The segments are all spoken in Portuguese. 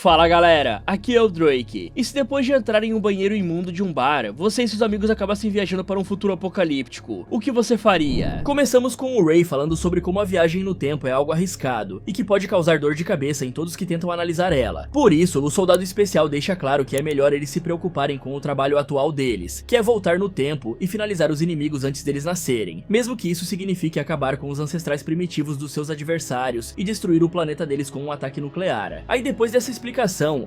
Fala galera, aqui é o Drake. E se depois de entrar em um banheiro imundo de um bar, você e seus amigos acabassem viajando para um futuro apocalíptico, o que você faria? Começamos com o Ray falando sobre como a viagem no tempo é algo arriscado e que pode causar dor de cabeça em todos que tentam analisar ela. Por isso, o soldado especial deixa claro que é melhor eles se preocuparem com o trabalho atual deles, que é voltar no tempo e finalizar os inimigos antes deles nascerem, mesmo que isso signifique acabar com os ancestrais primitivos dos seus adversários e destruir o planeta deles com um ataque nuclear. Aí depois dessa explicação,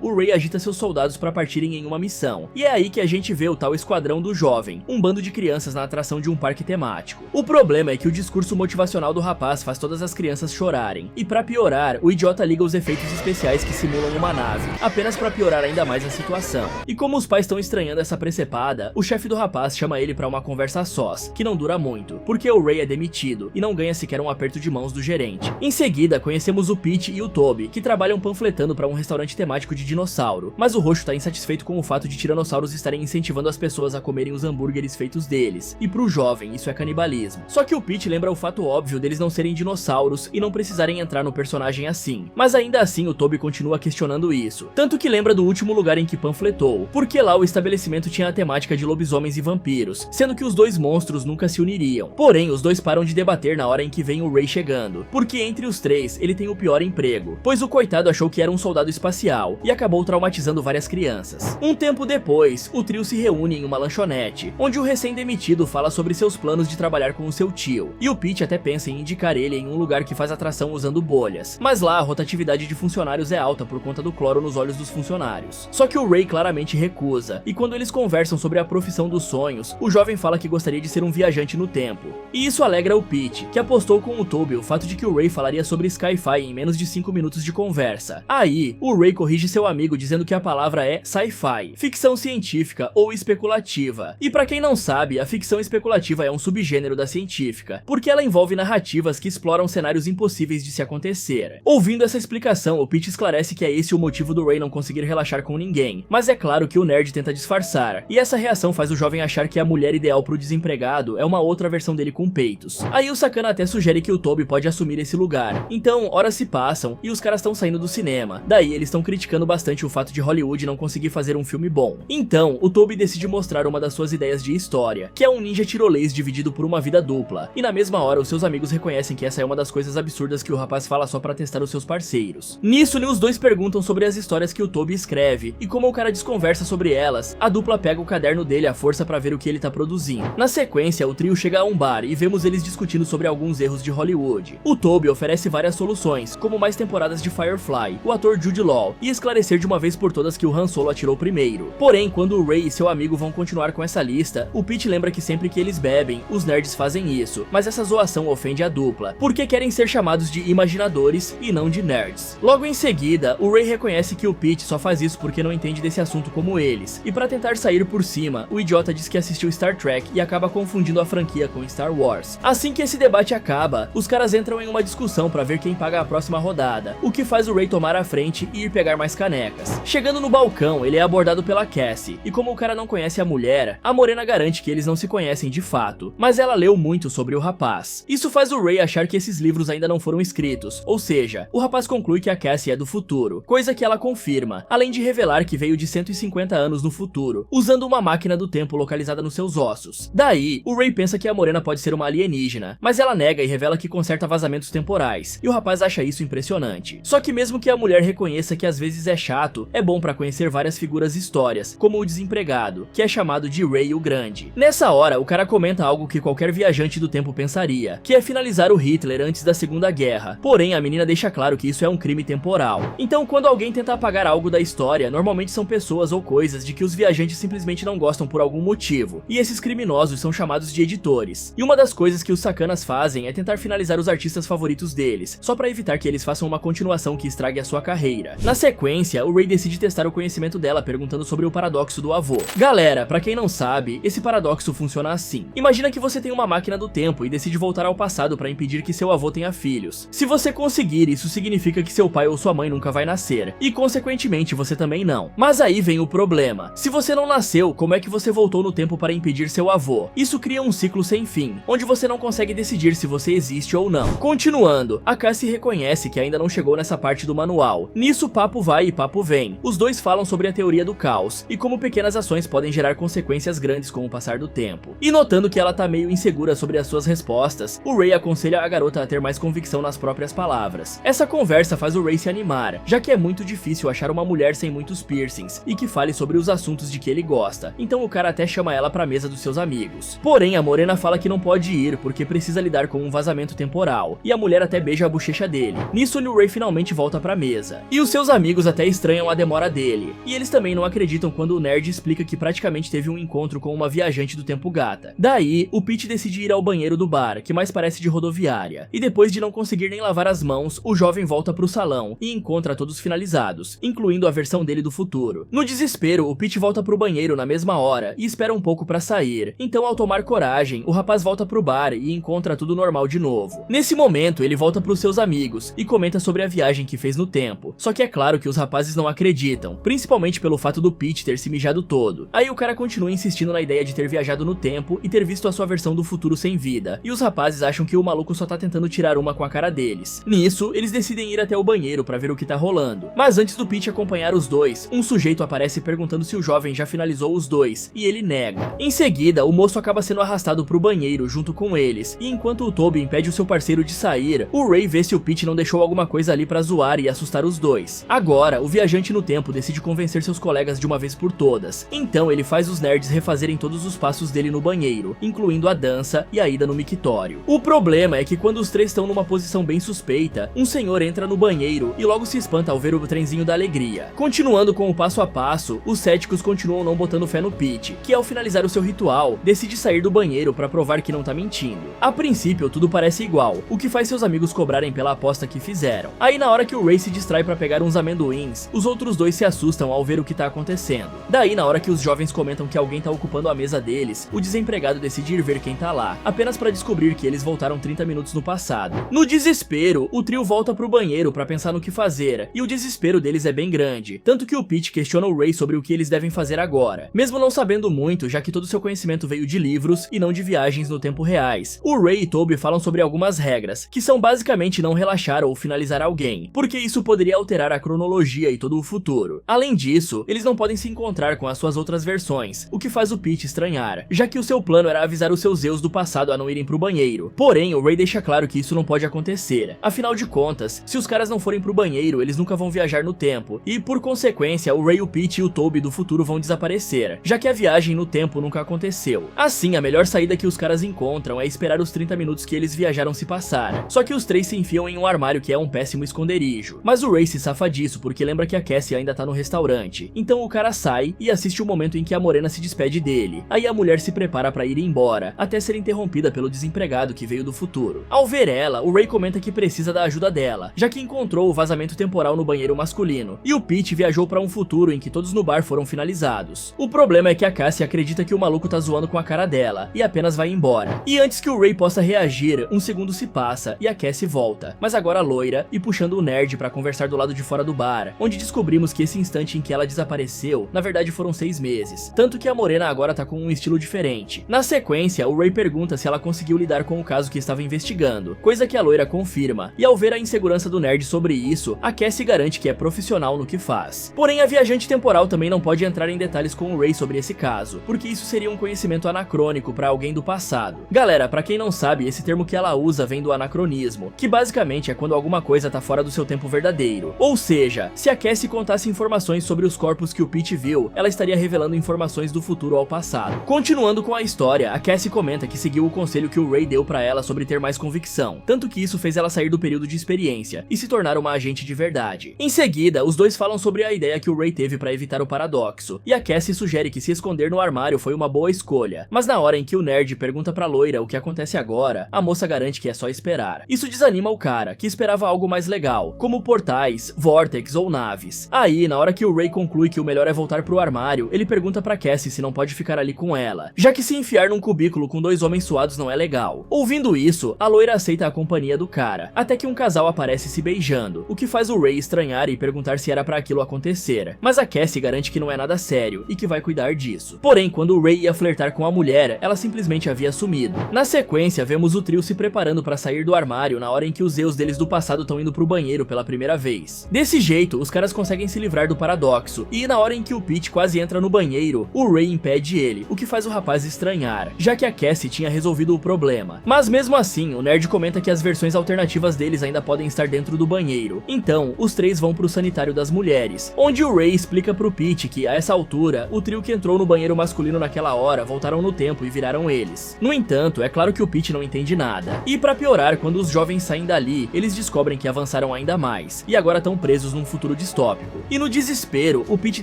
o Ray agita seus soldados para partirem em uma missão, e é aí que a gente vê o tal Esquadrão do Jovem, um bando de crianças na atração de um parque temático. O problema é que o discurso motivacional do rapaz faz todas as crianças chorarem, e pra piorar, o idiota liga os efeitos especiais que simulam uma nave, apenas pra piorar ainda mais a situação. E como os pais estão estranhando essa precepada, o chefe do rapaz chama ele pra uma conversa a sós, que não dura muito, porque o Ray é demitido e não ganha sequer um aperto de mãos do gerente. Em seguida, conhecemos o Pete e o Toby, que trabalham panfletando pra um restaurante temático de dinossauro, mas o roxo tá insatisfeito com o fato de tiranossauros estarem incentivando as pessoas a comerem os hambúrgueres feitos deles, e pro jovem isso é canibalismo. Só que o Pete lembra o fato óbvio deles não serem dinossauros e não precisarem entrar no personagem assim, mas ainda assim o Toby continua questionando isso, tanto que lembra do último lugar em que panfletou, porque lá o estabelecimento tinha a temática de lobisomens e vampiros, sendo que os dois monstros nunca se uniriam. Porém, os dois param de debater na hora em que vem o Ray chegando, porque entre os três ele tem o pior emprego, pois o coitado achou que era um soldado espacial e acabou traumatizando várias crianças. Um tempo depois, o trio se reúne em uma lanchonete, onde o recém-demitido fala sobre seus planos de trabalhar com o seu tio, e o Pete até pensa em indicar ele em um lugar que faz atração usando bolhas, mas lá a rotatividade de funcionários é alta por conta do cloro nos olhos dos funcionários. Só que o Ray claramente recusa, e quando eles conversam sobre a profissão dos sonhos, o jovem fala que gostaria de ser um viajante no tempo, e isso alegra o Pete, que apostou com o Toby o fato de que o Ray falaria sobre Sci-Fi em menos de 5 minutos de conversa. Aí, o Ray corrige seu amigo dizendo que a palavra é sci-fi, ficção científica ou especulativa. E pra quem não sabe, a ficção especulativa é um subgênero da científica, porque ela envolve narrativas que exploram cenários impossíveis de se acontecer. Ouvindo essa explicação, o Pete esclarece que é esse o motivo do Ray não conseguir relaxar com ninguém, mas é claro que o nerd tenta disfarçar, e essa reação faz o jovem achar que a mulher ideal pro desempregado é uma outra versão dele com peitos. Aí o sacana até sugere que o Toby pode assumir esse lugar. Então, horas se passam e os caras estão saindo do cinema, daí eles estão criticando bastante o fato de Hollywood não conseguir fazer um filme bom. Então, o Toby decide mostrar uma das suas ideias de história, que é um ninja tirolês dividido por uma vida dupla, e na mesma hora os seus amigos reconhecem que essa é uma das coisas absurdas que o rapaz fala só pra testar os seus parceiros. Nisso, os dois perguntam sobre as histórias que o Toby escreve, e como o cara desconversa sobre elas, a dupla pega o caderno dele à força pra ver o que ele tá produzindo. Na sequência, o trio chega a um bar e vemos eles discutindo sobre alguns erros de Hollywood. O Toby oferece várias soluções, como mais temporadas de Firefly, o ator Jude Law, e esclarecer de uma vez por todas que o Han Solo atirou primeiro. Porém, quando o Ray e seu amigo vão continuar com essa lista, o Pete lembra que sempre que eles bebem, os nerds fazem isso, mas essa zoação ofende a dupla, porque querem ser chamados de imaginadores e não de nerds. Logo em seguida, o Ray reconhece que o Pete só faz isso porque não entende desse assunto como eles, e pra tentar sair por cima, o idiota diz que assistiu Star Trek e acaba confundindo a franquia com Star Wars. Assim que esse debate acaba, os caras entram em uma discussão pra ver quem paga a próxima rodada, o que faz o Ray tomar a frente e ir pegar mais canecas. Chegando no balcão, ele é abordado pela Cassie, e como o cara não conhece a mulher, a morena garante que eles não se conhecem de fato, mas ela leu muito sobre o rapaz. Isso faz o Ray achar que esses livros ainda não foram escritos, ou seja, o rapaz conclui que a Cassie é do futuro, coisa que ela confirma, além de revelar que veio de 150 anos no futuro, usando uma máquina do tempo localizada nos seus ossos. Daí, o Ray pensa que a morena pode ser uma alienígena, mas ela nega e revela que conserta vazamentos temporais, e o rapaz acha isso impressionante. Só que mesmo que a mulher reconheça que às vezes é chato, é bom pra conhecer várias figuras e histórias, como o desempregado, que é chamado de Ray o Grande. Nessa hora, o cara comenta algo que qualquer viajante do tempo pensaria, que é finalizar o Hitler antes da Segunda Guerra. Porém, a menina deixa claro que isso é um crime temporal. Então, quando alguém tenta apagar algo da história, normalmente são pessoas ou coisas de que os viajantes simplesmente não gostam por algum motivo, e esses criminosos são chamados de editores. E uma das coisas que os sacanas fazem é tentar finalizar os artistas favoritos deles, só pra evitar que eles façam uma continuação que estrague a sua carreira. Na sequência, o Ray decide testar o conhecimento dela perguntando sobre o paradoxo do avô. Galera, pra quem não sabe, esse paradoxo funciona assim. Imagina que você tem uma máquina do tempo e decide voltar ao passado pra impedir que seu avô tenha filhos. Se você conseguir, isso significa que seu pai ou sua mãe nunca vai nascer, e consequentemente você também não. Mas aí vem o problema. Se você não nasceu, como é que você voltou no tempo para impedir seu avô? Isso cria um ciclo sem fim, onde você não consegue decidir se você existe ou não. Continuando, a Cassie reconhece que ainda não chegou nessa parte do manual. Nisso, o papo papo vai e papo vem. Os dois falam sobre a teoria do caos e como pequenas ações podem gerar consequências grandes com o passar do tempo. E notando que ela tá meio insegura sobre as suas respostas, o Ray aconselha a garota a ter mais convicção nas próprias palavras. Essa conversa faz o Ray se animar, já que é muito difícil achar uma mulher sem muitos piercings e que fale sobre os assuntos de que ele gosta, então o cara até chama ela pra mesa dos seus amigos. Porém, a morena fala que não pode ir porque precisa lidar com um vazamento temporal, e a mulher até beija a bochecha dele. Nisso, o Ray finalmente volta pra mesa, e os seus amigos até estranham a demora dele, e eles também não acreditam quando o nerd explica que praticamente teve um encontro com uma viajante do tempo gata. Daí, o Pete decide ir ao banheiro do bar, que mais parece de rodoviária, e depois de não conseguir nem lavar as mãos, o jovem volta pro salão e encontra todos finalizados, incluindo a versão dele do futuro. No desespero, o Pete volta pro banheiro na mesma hora e espera um pouco pra sair, então ao tomar coragem, o rapaz volta pro bar e encontra tudo normal de novo. Nesse momento, ele volta pros seus amigos e comenta sobre a viagem que fez no tempo, só que é claro que os rapazes não acreditam, principalmente pelo fato do Pete ter se mijado todo. Aí o cara continua insistindo na ideia de ter viajado no tempo e ter visto a sua versão do futuro sem vida, e os rapazes acham que o maluco só tá tentando tirar uma com a cara deles. Nisso, eles decidem ir até o banheiro pra ver o que tá rolando, mas antes do Pete acompanhar os dois, um sujeito aparece perguntando se o jovem já finalizou os dois, e ele nega. Em seguida, o moço acaba sendo arrastado pro banheiro junto com eles, e enquanto o Toby impede o seu parceiro de sair, o Ray vê se o Pete não deixou alguma coisa ali pra zoar e assustar os dois. Agora, o viajante no tempo decide convencer seus colegas de uma vez por todas, então ele faz os nerds refazerem todos os passos dele no banheiro, incluindo a dança e a ida no mictório. O problema é que quando os três estão numa posição bem suspeita, um senhor entra no banheiro e logo se espanta ao ver o trenzinho da alegria. Continuando com o passo a passo, os céticos continuam não botando fé no Pete, que ao finalizar o seu ritual, decide sair do banheiro pra provar que não tá mentindo. A princípio, tudo parece igual, o que faz seus amigos cobrarem pela aposta que fizeram. Aí na hora que o Ray se distrai pra pegar uns amendoins, os outros dois se assustam ao ver o que tá acontecendo. Daí na hora que os jovens comentam que alguém tá ocupando a mesa deles, o desempregado decide ir ver quem tá lá, apenas pra descobrir que eles voltaram 30 minutos no passado. No desespero, o trio volta pro banheiro pra pensar no que fazer, e o desespero deles é bem grande, tanto que o Pete questiona o Ray sobre o que eles devem fazer agora, mesmo não sabendo muito, já que todo seu conhecimento veio de livros e não de viagens no tempo reais. O Ray e Toby falam sobre algumas regras, que são basicamente não relaxar ou finalizar alguém, porque isso poderia alterar a cronologia e todo o futuro. Além disso, eles não podem se encontrar com as suas outras versões, o que faz o Pete estranhar, já que o seu plano era avisar os seus eus do passado a não irem pro banheiro. Porém, o Ray deixa claro que isso não pode acontecer. Afinal de contas, se os caras não forem pro banheiro, eles nunca vão viajar no tempo, e por consequência, o Ray, o Pete e o Toby do futuro vão desaparecer, já que a viagem no tempo nunca aconteceu. Assim, a melhor saída que os caras encontram é esperar os 30 minutos que eles viajaram se passar. Só que os três se enfiam em um armário que é um péssimo esconderijo. Mas o Ray se safa disso porque lembra que a Cassie ainda tá no restaurante. Então o cara sai e assiste o momento em que a morena se despede dele. Aí a mulher se prepara pra ir embora, até ser interrompida pelo desempregado que veio do futuro. Ao ver ela, o Ray comenta que precisa da ajuda dela, já que encontrou o vazamento temporal no banheiro masculino, e o Pete viajou pra um futuro em que todos no bar foram finalizados. O problema é que a Cassie acredita que o maluco tá zoando com a cara dela, e apenas vai embora. E antes que o Ray possa reagir, um segundo se passa e a Cassie volta, mas agora loira e puxando o nerd pra conversar do lado de fora do bar, onde descobrimos que esse instante em que ela desapareceu, na verdade foram 6 meses, tanto que a morena agora tá com um estilo diferente. Na sequência, o Ray pergunta se ela conseguiu lidar com o caso que estava investigando, coisa que a loira confirma, e ao ver a insegurança do nerd sobre isso, a Cassie garante que é profissional no que faz. Porém, a viajante temporal também não pode entrar em detalhes com o Ray sobre esse caso, porque isso seria um conhecimento anacrônico pra alguém do passado. Galera, pra quem não sabe, esse termo que ela usa vem do anacronismo, que basicamente é quando alguma coisa tá fora do seu tempo verdadeiro. Ou seja, se a Cassie contasse informações sobre os corpos que o Pete viu, ela estaria revelando informações do futuro ao passado. Continuando com a história, a Cassie comenta que seguiu o conselho que o Ray deu pra ela sobre ter mais convicção, tanto que isso fez ela sair do período de experiência e se tornar uma agente de verdade. Em seguida, os dois falam sobre a ideia que o Ray teve pra evitar o paradoxo, e a Cassie sugere que se esconder no armário foi uma boa escolha, mas na hora em que o nerd pergunta pra loira o que acontece agora, a moça garante que é só esperar. Isso desanima o cara, que esperava algo mais legal, como portais, vórtex ou naves. Aí, na hora que o Ray conclui que o melhor é voltar pro armário, ele pergunta pra Cassie se não pode ficar ali com ela, já que se enfiar num cubículo com 2 homens suados não é legal. Ouvindo isso, a loira aceita a companhia do cara, até que um casal aparece se beijando, o que faz o Ray estranhar e perguntar se era pra aquilo acontecer. Mas a Cassie garante que não é nada sério e que vai cuidar disso. Porém, quando o Ray ia flertar com a mulher, ela simplesmente havia sumido. Na sequência, vemos o trio se preparando pra sair do armário na hora em que os eus deles do passado estão indo pro banheiro pela primeira vez. Desse jeito, os caras conseguem se livrar do paradoxo, e na hora em que o Pete quase entra no banheiro, o Ray impede ele, o que faz o rapaz estranhar, já que a Cassie tinha resolvido o problema. Mas mesmo assim, o nerd comenta que as versões alternativas deles ainda podem estar dentro do banheiro. Então, os três vão pro sanitário das mulheres, onde o Ray explica pro Pete que, a essa altura, o trio que entrou no banheiro masculino naquela hora voltaram no tempo e viraram eles. No entanto, é claro que o Pete não entende nada. E pra piorar, quando os jovens saem dali, eles descobrem que avançaram ainda mais, e agora estão presos num futuro distópico. E no desespero, o Pete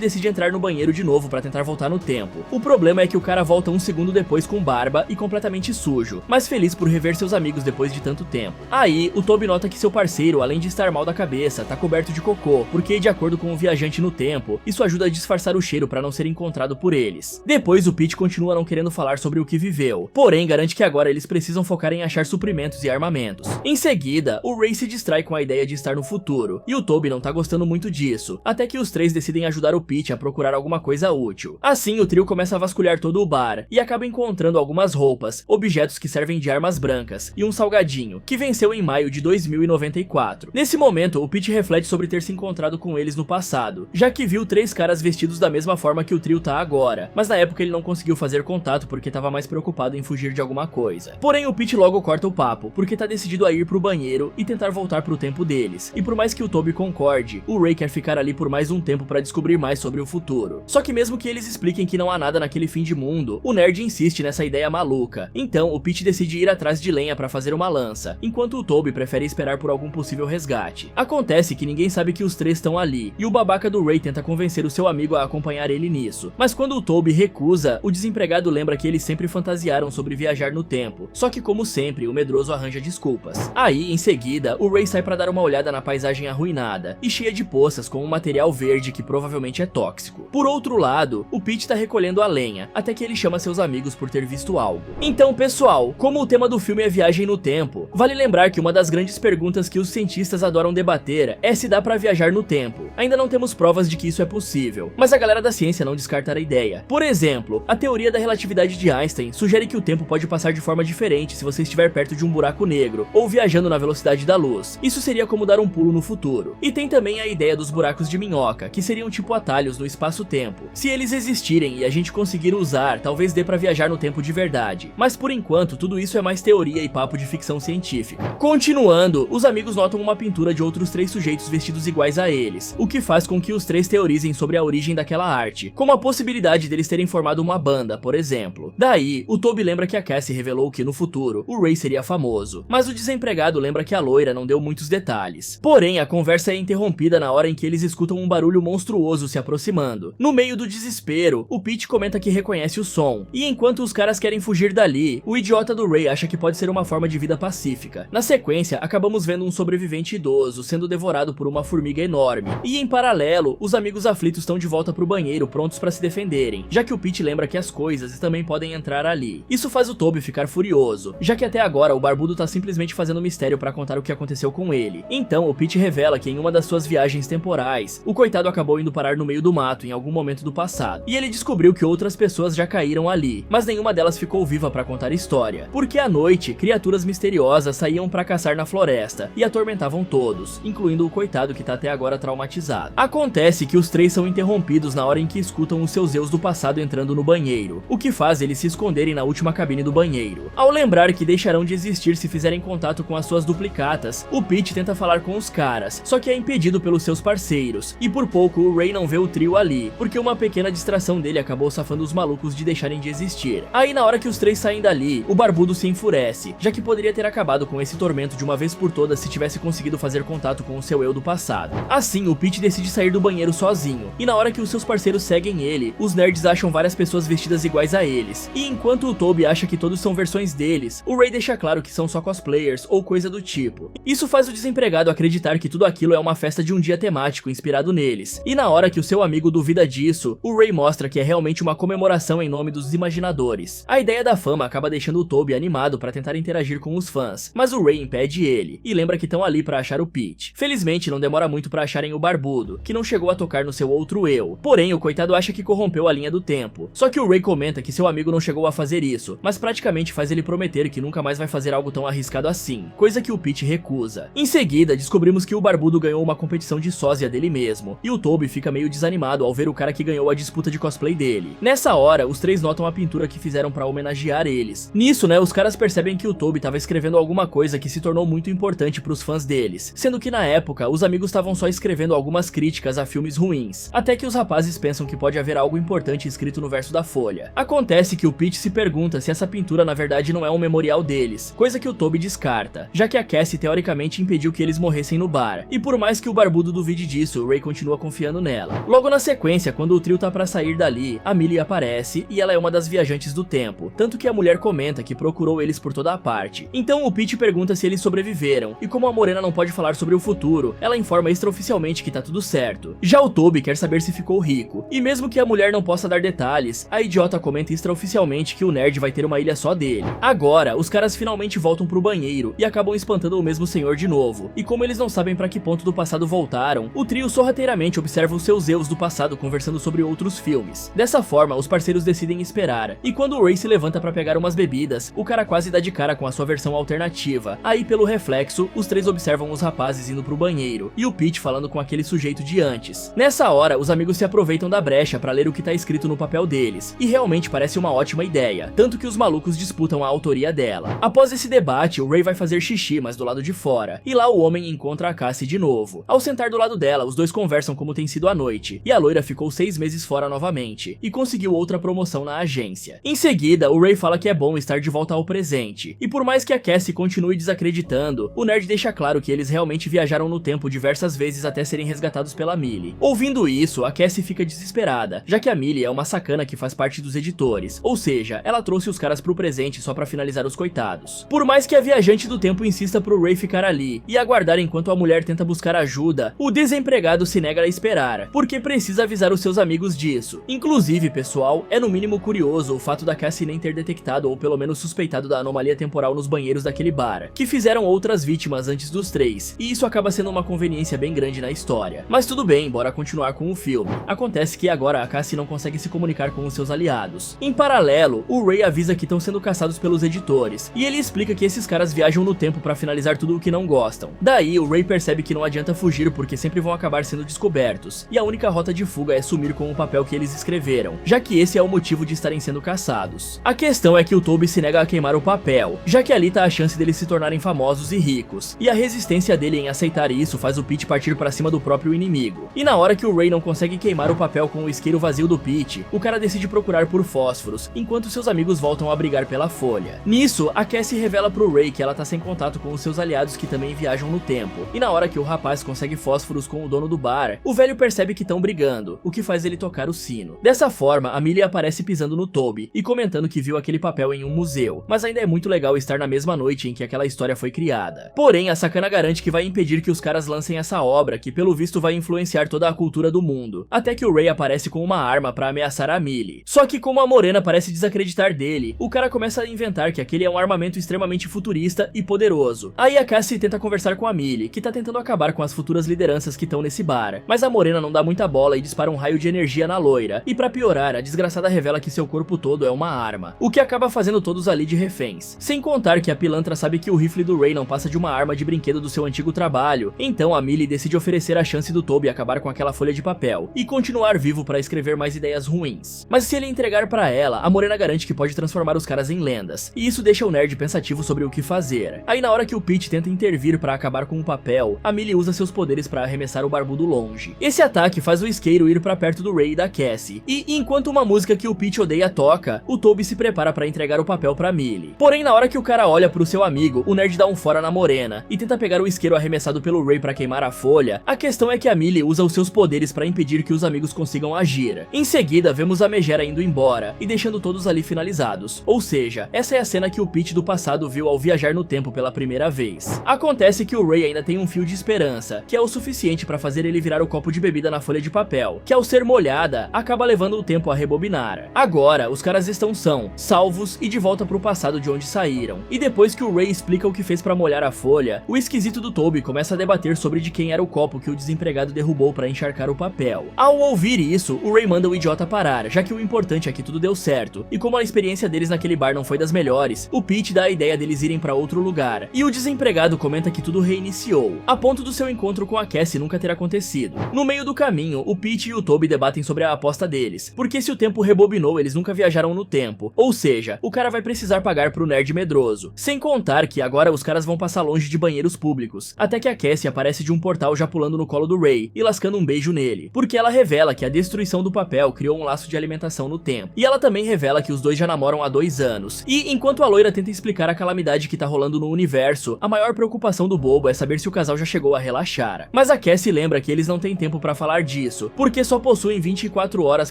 decide entrar no banheiro de novo pra tentar voltar no tempo. O problema é que o cara volta um segundo depois com barba e completamente sujo, mas feliz por rever seus amigos depois de tanto tempo. Aí, o Toby nota que seu parceiro, além de estar mal da cabeça, tá coberto de cocô, porque de acordo com o viajante no tempo, isso ajuda a disfarçar o cheiro pra não ser encontrado por eles. Depois, o Pete continua não querendo falar sobre o que viveu, porém garante que agora eles precisam focar em achar suprimentos e armamentos. Em seguida, o Ray se distrai com a ideia de estar no futuro, e o Toby não tá gostando muito disso, até que os três decidem ajudar o Pete a procurar alguma coisa útil. Assim, o trio começa a vasculhar todo o bar, e acaba encontrando algumas roupas, objetos que servem de armas brancas, e um salgadinho, que venceu em maio de 2094. Nesse momento, o Pete reflete sobre ter se encontrado com eles no passado, já que viu três caras vestidos da mesma forma que o trio tá agora, mas na época ele não conseguiu fazer contato porque tava mais preocupado em fugir de alguma coisa. Porém, o Pete logo corta o papo, porque tá decidido a ir pro banheiro e tentar voltar pro tempo deles, e por mais que o Toby concorde, o Ray quer ficar ali por mais um tempo pra descobrir mais sobre o futuro. Só que mesmo que eles expliquem que não há nada naquele fim de mundo, o nerd insiste nessa ideia maluca, então o Pete decide ir atrás de lenha pra fazer uma lança, enquanto o Toby prefere esperar por algum possível resgate. Acontece que ninguém sabe que os três estão ali, e o babaca do Ray tenta convencer o seu amigo a acompanhar ele nisso, mas quando o Toby recusa, o desempregado lembra que eles sempre fantasiaram sobre viajar no tempo, só que como sempre, o medroso arranja desculpas. Aí, em seguida, o Ray sai pra dar uma olhada na paisagem arruinada, e cheia de poças com um material verde que provavelmente é tóxico. Por outro lado, o Pete tá recolhendo a lenha, até que ele chama seus amigos por ter visto algo. Então, pessoal, como o tema do filme é viagem no tempo, vale lembrar que uma das grandes perguntas que os cientistas adoram debater é se dá pra viajar no tempo. Ainda não temos provas de que isso é possível, mas a galera da ciência não descarta a ideia. Por exemplo, a teoria da relatividade de Einstein sugere que o tempo pode passar de forma diferente se você estiver perto de um buraco negro, ou viajando na velocidade da luz. Isso seria como dar um pulo no futuro. E tem também a ideia dos buracos de minhoca, que seriam tipo atalhos no espaço-tempo. Se eles existirem e a gente conseguir usar, talvez dê pra viajar no tempo de verdade. Mas por enquanto, tudo isso é mais teoria e papo de ficção científica. Continuando, os amigos notam uma pintura de outros três sujeitos vestidos iguais a eles, o que faz com que os três teorizem sobre a origem daquela arte, como a possibilidade deles terem formado uma banda, por exemplo. Daí, o Toby lembra que a Cassie revelou que no futuro, o Ray seria famoso, mas o desempregado lembra que a loira não deu muitos detalhes. Porém, a conversa é interrompida na hora em que eles escutam um barulho monstruoso se aproximando. No meio do desespero, o Pete comenta que reconhece o som, e enquanto os caras querem fugir dali, o idiota do Ray acha que pode ser uma forma de vida pacífica. Na sequência, acabamos vendo um sobrevivente idoso sendo devorado por uma formiga enorme, e em paralelo, os amigos aflitos estão de volta pro banheiro prontos pra se defenderem, já que o Pete lembra que as coisas também podem entrar ali. Isso faz o Toby ficar furioso, já que até agora o barbudo tá simplesmente fazendo mistério pra contar o que aconteceu com ele. Então o Pete revela que em uma das suas viagens temporais, o coitado acabou indo parar no meio do mato em algum momento do passado, e ele descobriu que outras pessoas já caíram ali, mas nenhuma delas ficou viva pra contar a história, porque à noite, criaturas misteriosas saíam pra caçar na floresta e atormentavam todos, incluindo o coitado que tá até agora traumatizado. Acontece que os três são interrompidos na hora em que escutam os seus eus do passado entrando no banheiro, o que faz eles se esconderem na última cabine do banheiro. Ao lembrar que deixarão de existir se fizerem contato com as suas duplicatas, o Pete tenta falar com os caras, só que é impedido pelos seus parceiros, e por pouco o Ray não vê o trio ali, porque uma pequena distração dele acabou safando os malucos de deixarem de existir. Aí na hora que os três saem dali, o barbudo se enfurece, já que poderia ter acabado com esse tormento de uma vez por todas se tivesse conseguido fazer contato com o seu eu do passado. Assim, o Pete decide sair do banheiro sozinho, e na hora que os seus parceiros seguem ele, os nerds acham várias pessoas vestidas iguais a eles, e enquanto o Toby acha que todos são versões deles, o Ray deixa claro que são só cosplayers ou coisa do tipo. Isso faz o desempregado acreditar que tudo aquilo é uma festa de um dia temático inspirado neles, e na hora que o seu amigo duvida disso, o Ray mostra que é realmente uma comemoração em nome dos imaginadores. A ideia da fama acaba deixando o Toby animado pra tentar interagir com os fãs, mas o Ray impede ele, e lembra que estão ali pra achar o Pete. Felizmente não demora muito pra acharem o barbudo, que não chegou a tocar no seu outro eu, porém o coitado acha que corrompeu a linha do tempo. Só que o Ray comenta que seu amigo não chegou a fazer isso, mas praticamente faz ele prometer que nunca mais vai fazer algo tão arriscado assim, coisa que o Pete recusa. Em seguida, descobrimos que o barbudo ganhou uma uma competição de sósia dele mesmo, e o Toby fica meio desanimado ao ver o cara que ganhou a disputa de cosplay dele. Nessa hora, os três notam a pintura que fizeram pra homenagear eles. Nisso, né, os caras percebem que o Toby tava escrevendo alguma coisa que se tornou muito importante pros fãs deles, sendo que na época, os amigos estavam só escrevendo algumas críticas a filmes ruins, até que os rapazes pensam que pode haver algo importante escrito no verso da folha. Acontece que o Pete se pergunta se essa pintura na verdade não é um memorial deles, coisa que o Toby descarta, já que a Cassie teoricamente impediu que eles morressem no bar, e por mais que o barbudo duvide disso, o Ray continua confiando nela. Logo na sequência, quando o trio tá pra sair dali, a Millie aparece e ela é uma das viajantes do tempo, tanto que a mulher comenta que procurou eles por toda a parte. Então o Pete pergunta se eles sobreviveram, e como a morena não pode falar sobre o futuro, ela informa extraoficialmente que tá tudo certo. Já o Toby quer saber se ficou rico, e mesmo que a mulher não possa dar detalhes, a idiota comenta extraoficialmente que o nerd vai ter uma ilha só dele. Agora, os caras finalmente voltam pro banheiro e acabam espantando o mesmo senhor de novo, e como eles não sabem pra que ponto do passado voltaram, o trio sorrateiramente observa os seus eus do passado conversando sobre outros filmes. Dessa forma, os parceiros decidem esperar, e quando o Ray se levanta pra pegar umas bebidas, o cara quase dá de cara com a sua versão alternativa. Aí, pelo reflexo, os três observam os rapazes indo pro banheiro, e o Pete falando com aquele sujeito de antes. Nessa hora, os amigos se aproveitam da brecha pra ler o que tá escrito no papel deles, e realmente parece uma ótima ideia, tanto que os malucos disputam a autoria dela. Após esse debate, o Ray vai fazer xixi, mas do lado de fora, e lá o homem encontra a Cassie de novo. Ao sentar do lado dela, os dois conversam como tem sido a noite, e a loira ficou 6 meses fora novamente, e conseguiu outra promoção na agência. Em seguida, o Ray fala que é bom estar de volta ao presente, e por mais que a Cassie continue desacreditando, o nerd deixa claro que eles realmente viajaram no tempo diversas vezes até serem resgatados pela Millie. Ouvindo isso, a Cassie fica desesperada, já que a Millie é uma sacana que faz parte dos editores, ou seja, ela trouxe os caras pro presente só pra finalizar os coitados. Por mais que a viajante do tempo insista pro Ray ficar ali e aguardar enquanto a mulher tenta buscar ajuda, o desempregado se nega a esperar, porque precisa avisar os seus amigos disso. Inclusive, pessoal, é no mínimo curioso o fato da Cassie nem ter detectado ou pelo menos suspeitado da anomalia temporal nos banheiros daquele bar, que fizeram outras vítimas antes dos três, e isso acaba sendo uma conveniência bem grande na história. Mas tudo bem, bora continuar com o filme. Acontece que agora a Cassie não consegue se comunicar com os seus aliados. Em paralelo, o Ray avisa que estão sendo caçados pelos editores, e ele explica que esses caras viajam no tempo pra finalizar tudo o que não gostam. Daí, o Ray percebe que não adianta fugir porque sempre vão acabar sendo descobertos, e a única rota de fuga é sumir com o papel que eles escreveram, já que esse é o motivo de estarem sendo caçados. A questão é que o Toby se nega a queimar o papel, já que ali tá a chance deles se tornarem famosos e ricos, e a resistência dele em aceitar isso faz o Pete partir pra cima do próprio inimigo. E na hora que o Ray não consegue queimar o papel com o isqueiro vazio do Pete, o cara decide procurar por fósforos, enquanto seus amigos voltam a brigar pela folha. Nisso, a Cassie revela pro Ray que ela tá sem contato com os seus aliados que também viajam no tempo, e na hora que o rapaz consegue fósforos com o dono do bar, o velho percebe que estão brigando, o que faz ele tocar o sino. Dessa forma, a Millie aparece pisando no Toby e comentando que viu aquele papel em um museu, mas ainda é muito legal estar na mesma noite em que aquela história foi criada. Porém, a sacana garante que vai impedir que os caras lancem essa obra, que pelo visto vai influenciar toda a cultura do mundo, até que o Ray aparece com uma arma pra ameaçar a Millie. Só que como a morena parece desacreditar dele, o cara começa a inventar que aquele é um armamento extremamente futurista e poderoso. Aí a Cassie tenta conversar com a Millie, que tá tentando acabar com as futuras lideranças que estão nesse bar, mas a morena não dá muita bola e dispara um raio de energia na loira, e pra piorar, a desgraçada revela que seu corpo todo é uma arma, o que acaba fazendo todos ali de reféns. Sem contar que a pilantra sabe que o rifle do Ray não passa de uma arma de brinquedo do seu antigo trabalho, então a Millie decide oferecer a chance do Toby acabar com aquela folha de papel e continuar vivo pra escrever mais ideias ruins. Mas se ele entregar pra ela, a morena garante que pode transformar os caras em lendas, e isso deixa o nerd pensativo sobre o que fazer. Aí na hora que o Pete tenta intervir pra acabar com o papel, a Millie usa seus poderes pra arremessar o barbudo longe. Esse ataque faz o isqueiro ir pra perto do Ray e da Cassie, e enquanto uma música que o Pete odeia toca, o Toby se prepara pra entregar o papel pra Millie. Porém, na hora que o cara olha pro seu amigo, o nerd dá um fora na morena e tenta pegar o isqueiro arremessado pelo Ray pra queimar a folha. A questão é que a Millie usa os seus poderes pra impedir que os amigos consigam agir. Em seguida, vemos a Megera indo embora e deixando todos ali finalizados, ou seja, essa é a cena que o Pete do passado viu ao viajar no tempo pela primeira vez. Acontece que o Ray ainda tem um fio de esperança, que é o suficiente pra fazer ele virar o copo de bebida na folha de papel, que ao ser molhada, acaba levando o tempo a rebobinar. Agora, os caras estão são, salvos e de volta pro passado de onde saíram. E depois que o Ray explica o que fez pra molhar a folha, o esquisito do Toby começa a debater sobre de quem era o copo que o desempregado derrubou pra encharcar o papel. Ao ouvir isso, o Ray manda o idiota parar, já que o importante é que tudo deu certo, e como a experiência deles naquele bar não foi das melhores, o Pete dá a ideia deles irem pra outro lugar, e o desempregado comenta que tudo reiniciou, a ponto do seu encontro encontro com a Cassie nunca ter acontecido. No meio do caminho, o Pete e o Toby debatem sobre a aposta deles, porque se o tempo rebobinou, eles nunca viajaram no tempo, ou seja, o cara vai precisar pagar pro nerd medroso. Sem contar que agora os caras vão passar longe de banheiros públicos, até que a Cassie aparece de um portal já pulando no colo do Ray e lascando um beijo nele, porque ela revela que a destruição do papel criou um laço de alimentação no tempo. E ela também revela que os dois já namoram há 2 anos. E enquanto a loira tenta explicar a calamidade que tá rolando no universo, a maior preocupação do bobo é saber se o casal já chegou a relaxar. Mas a Cassie lembra que eles não têm tempo pra falar disso, porque só possuem 24 horas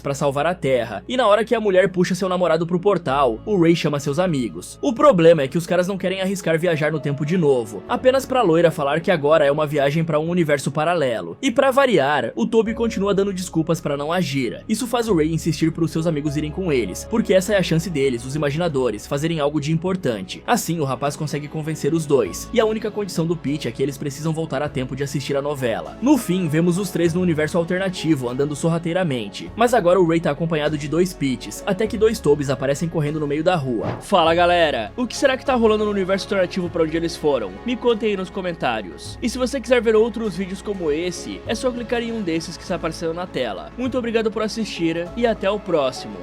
pra salvar a Terra, e na hora que a mulher puxa seu namorado pro portal, o Ray chama seus amigos. O problema é que os caras não querem arriscar viajar no tempo de novo, apenas pra loira falar que agora é uma viagem pra um universo paralelo. E pra variar, o Toby continua dando desculpas pra não agir. Isso faz o Ray insistir pros seus amigos irem com eles, porque essa é a chance deles, os imaginadores, fazerem algo de importante. Assim, o rapaz consegue convencer os dois, e a única condição do Pete é que eles precisam voltar a tempo de assistir a novela. No fim, vemos os 3 no universo alternativo, andando sorrateiramente. Mas agora o Ray tá acompanhado de 2 Petes, até que 2 Tobys aparecem correndo no meio da rua. Fala galera, o que será que tá rolando no universo alternativo pra onde eles foram? Me contem aí nos comentários. E se você quiser ver outros vídeos como esse, é só clicar em um desses que está aparecendo na tela. Muito obrigado por assistir e até o próximo.